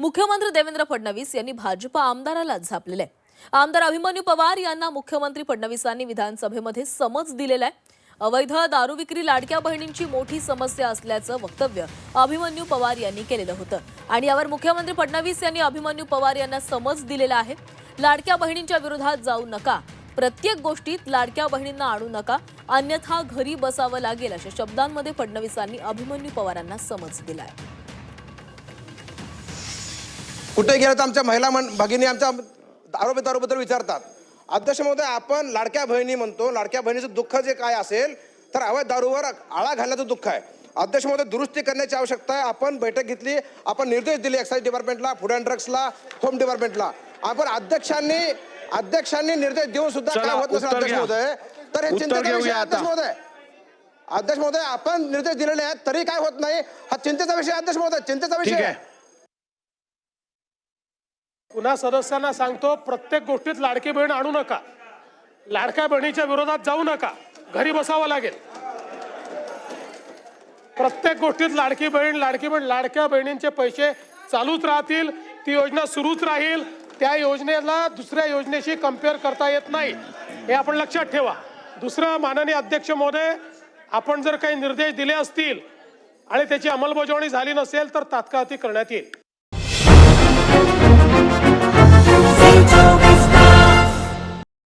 मुख्यमंत्री देवेंद्र फडणवीस यांनी भाजप आमदाराला झापलेले आमदार अभिमन्यू पवार यांना मुख्यमंत्री फडणवीसांनी विधानसभेमध्ये समज दिलेला आहे। अवैध दारू विक्री लाडक्या बहिणींची मोठी समस्या असल्याचं वक्तव्य अभिमन्यू पवार यांनी केलेलं होतं आणि यावर मुख्यमंत्री फडणवीस यांनी अभिमन्यू पवार यांना समज दिलेला आहे। लाडक्या बहिणींच्या विरोधात जाऊ नका, प्रत्येक गोष्टीत लाडक्या बहिणींना आणू नका, अन्यथा घरी बसावं लागेल अशा शब्दांमध्ये फडणवीसांनी अभिमन्यू पवारांना समज दिलाय। कुठे गेलं तर आमच्या महिला भगिनी आमच्या दारूबद्दल विचारतात, अध्यक्ष महोदय आपण लाडक्या बहिणी म्हणतो, लाडक्या बहिणीचं दुःख जे काय असेल तर अवैध दारूवर आळा घालण्याचं दुःख आहे। अध्यक्ष महोदय दुरुस्ती करण्याची आवश्यकता आहे। आपण बैठक घेतली, आपण निर्देश दिले एक्साइज डिपार्टमेंटला, फूड अँड ड्रग्सला, होम डिपार्टमेंटला। आपण अध्यक्षांनी निर्देश देऊन सुद्धा काय होत नसेल अध्यक्ष महोदय तर हे चिंतेचा विषय अध्यक्ष महोदय आपण निर्देश दिलेले आहेत तरी काय होत नाही, हा चिंतेचा विषय अध्यक्ष महोदय, चिंतेचा विषय आहे। पुन्हा सदस्यांना सांगतो, प्रत्येक गोष्टीत लाडकी बहीण आणू नका, लाडक्या बहिणीच्या विरोधात जाऊ नका, घरी बसावं लागेल। प्रत्येक गोष्टीत लाडकी बहीण लाडक्या बहिणींचे पैसे चालूच राहतील, ती योजना सुरूच राहील, त्या योजनेला दुसऱ्या योजनेशी कंपेअर करता येत नाही, हे आपण लक्षात ठेवा। दुसरं, माननीय अध्यक्ष महोदय, आपण जर काही निर्देश दिले असतील आणि त्याची अंमलबजावणी झाली नसेल तर तात्काळ ती करण्यात येईल।